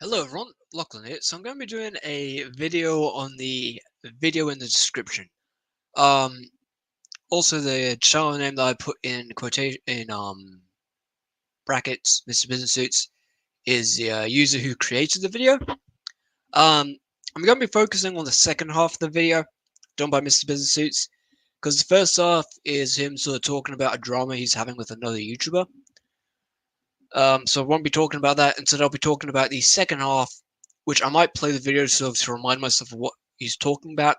Hello everyone, Lachlan here. So I'm going to be doing a video on the video in the description. Um, Also the channel name that I put in quotation in brackets, Mr. Business Suits, is the user who created the video. I'm going to be focusing on the second half of the video done by Mr. Business Suits, because the first half is him sort of talking about a drama he's having with another YouTuber. So I won't be talking about that. Instead, I'll be talking about the second half, which I might play the video sort of to remind myself of what he's talking about.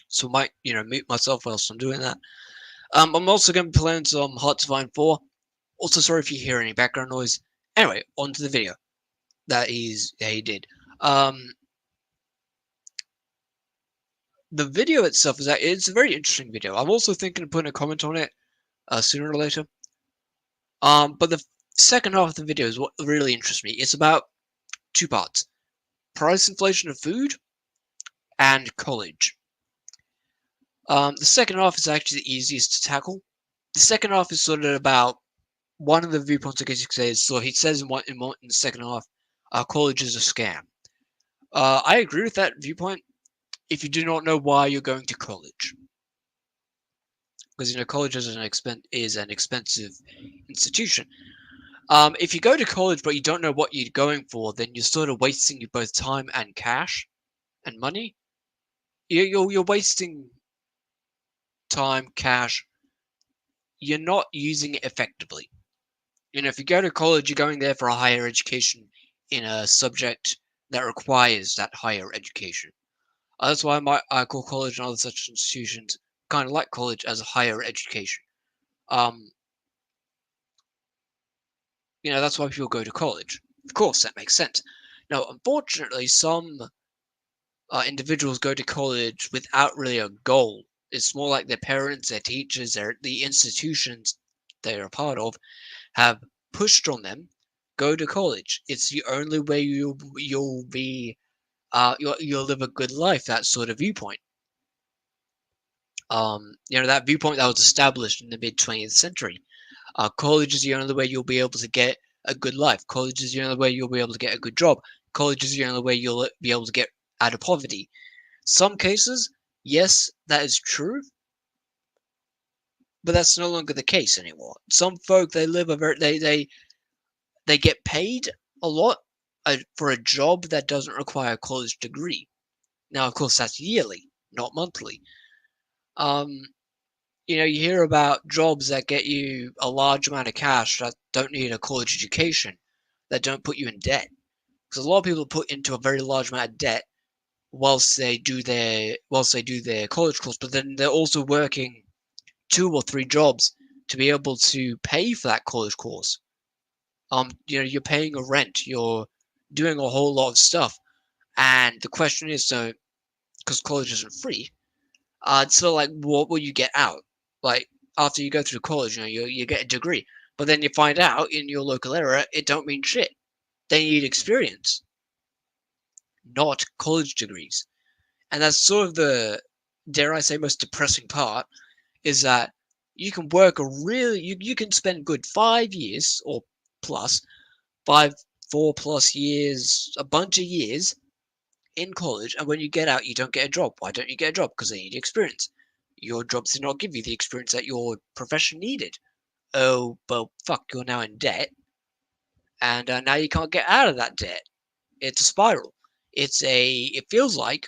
So I might, mute myself whilst I'm doing that. I'm also going to be playing some Heart Divine 4. Also, sorry if you hear any background noise. Anyway, on to the video that he did. Um, the video itself it's a very interesting video. I'm also thinking of putting a comment on it sooner or later. But the second half of the video is what really interests me. It's about two parts: price inflation of food and college. The second half is actually the easiest to tackle. The second half is sort of about one of the viewpoints I guess you could say is, so he says in the second half, college is a scam. I agree with that viewpoint if you do not know why you're going to college. Because college is an expensive institution. If you go to college but you don't know what you're going for, then you're sort of wasting both time and cash and money. You're wasting time, cash. You're not using it effectively. If you go to college, you're going there for a higher education in a subject that requires that higher education. That's why I call college and other such institutions kind of like college as a higher education. Um, that's why people go to college. Of course, that makes sense. Now, unfortunately, some individuals go to college without really a goal. It's more like their parents, their teachers, the institutions they're a part of have pushed on them. Go to college. It's the only way you'll be you'll live a good life. That sort of viewpoint. That viewpoint that was established in the mid 20th century. College is the only way you'll be able to get a good life. College is the only way you'll be able to get a good job. College is the only way you'll be able to get out of poverty. Some cases, yes, that is true, but that's no longer the case anymore. Some folk they live a very they get paid a lot for a job that doesn't require a college degree. Now, of course, that's yearly, not monthly. Um, you hear about jobs that get you a large amount of cash that don't need a college education, that don't put you in debt. Because a lot of people put into a very large amount of debt whilst they do their college course, but then they're also working 2 or 3 jobs to be able to pay for that college course. You're paying a rent, you're doing a whole lot of stuff, and the question is, so because college isn't free, so like, what will you get out? Like after you go through college, you get a degree, but then you find out in your local area it don't mean shit. They need experience, not college degrees, and that's sort of the, dare I say, most depressing part is that you can work you can spend good 5 years or plus 4+ years, a bunch of years in college, and when you get out, you don't get a job. Why don't you get a job? Because they need experience. Your jobs did not give you the experience that your profession needed. Oh, well, fuck, you're now in debt, and now you can't get out of that debt. It's a spiral. It feels like,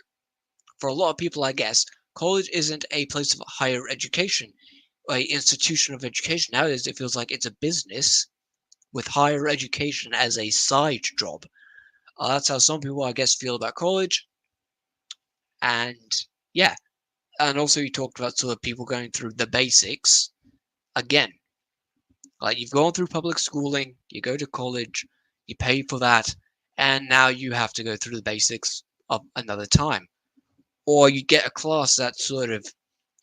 for a lot of people, I guess, college isn't a place of higher education, a institution of education. Nowadays, it feels like it's a business with higher education as a side job. That's how some people, I guess, feel about college. And yeah, and also you talked about sort of people going through the basics again. Like, you've gone through public schooling, you go to college, you pay for that, and now you have to go through the basics of another time. Or you get a class that's sort of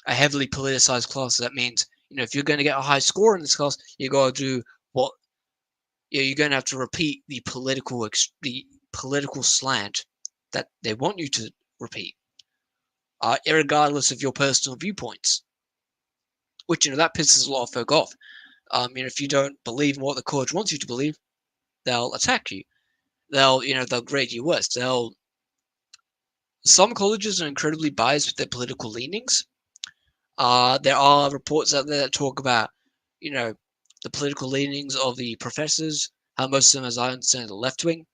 a heavily politicized class. That means, if you're going to get a high score in this class, you got to do what, you're going to have to repeat the political slant that they want you to repeat, regardless of your personal viewpoints. Which, that pisses a lot of folk off. If you don't believe in what the college wants you to believe, they'll attack you. they'll grade you worse. Some colleges are incredibly biased with their political leanings. There are reports out there that talk about, you know, the political leanings of the professors, how most of them, as I understand, are left wing,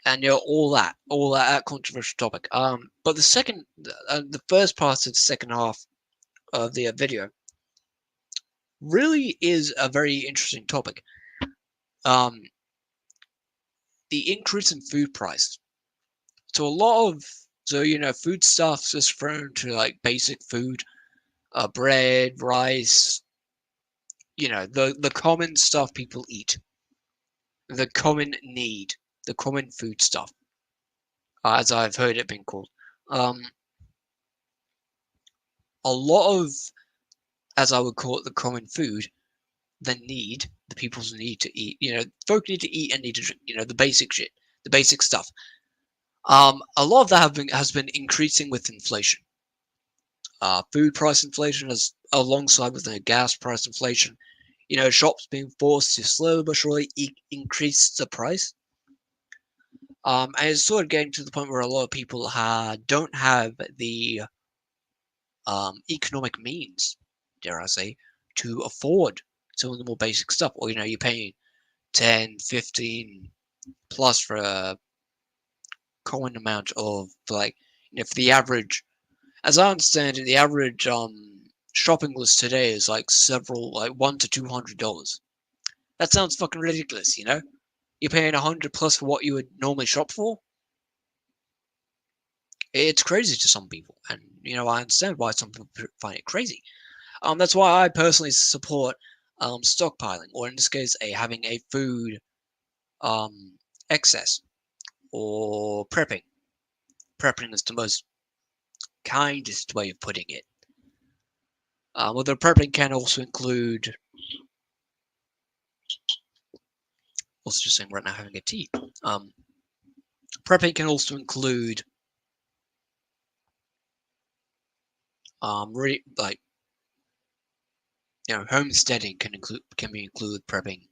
and all that controversial topic. But the first part of the second half of the video really is a very interesting topic. Um, the increase in food price. So a lot of food stuffs is thrown to like basic food, bread, rice, the common stuff people eat, the common need, the common food stuff, as I've heard it being called. Um, a lot of, as I would call it, the common food, the people's need to eat. Folk need to eat and need to drink. The basic shit, the basic stuff. A lot of that has been increasing with inflation. Food price inflation has, alongside with the gas price inflation, shops being forced to slowly but surely increase the price. And it's sort of getting to the point where a lot of people don't have the economic means, dare I say, to afford some of the more basic stuff. Or, you're paying 10, 15 plus for a common amount of, like, for the average, as I understand it, the average shopping list today is like $100 to $200. That sounds fucking ridiculous, You're paying 100 plus for what you would normally shop for. It's crazy to some people, and I understand why some people find it crazy. That's why I personally support stockpiling, or in this case, having a food excess, or prepping. Prepping is the most kindest way of putting it. Although prepping can also include, also just saying right now, having a tea. Prepping can also include really like homesteading can be included prepping.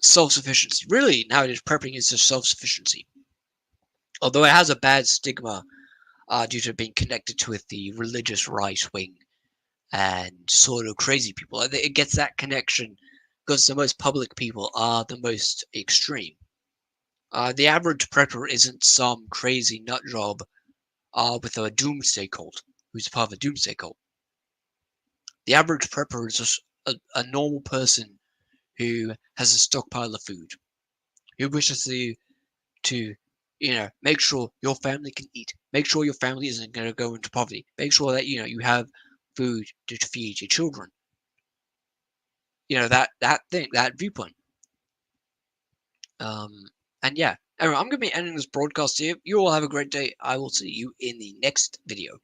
Self-sufficiency. Really, nowadays prepping is just self-sufficiency. Although it has a bad stigma due to being connected with the religious right wing and sort of crazy people. It gets that connection because the most public people are the most extreme. The average prepper isn't some crazy nut job with a doomsday cult who's part of a doomsday cult. The average prepper is just a normal person who has a stockpile of food, who wishes to make sure your family can eat, make sure your family isn't going to go into poverty, make sure that you have food to feed your children. That viewpoint. And yeah, anyway, I'm going to be ending this broadcast here. You all have a great day. I will see you in the next video.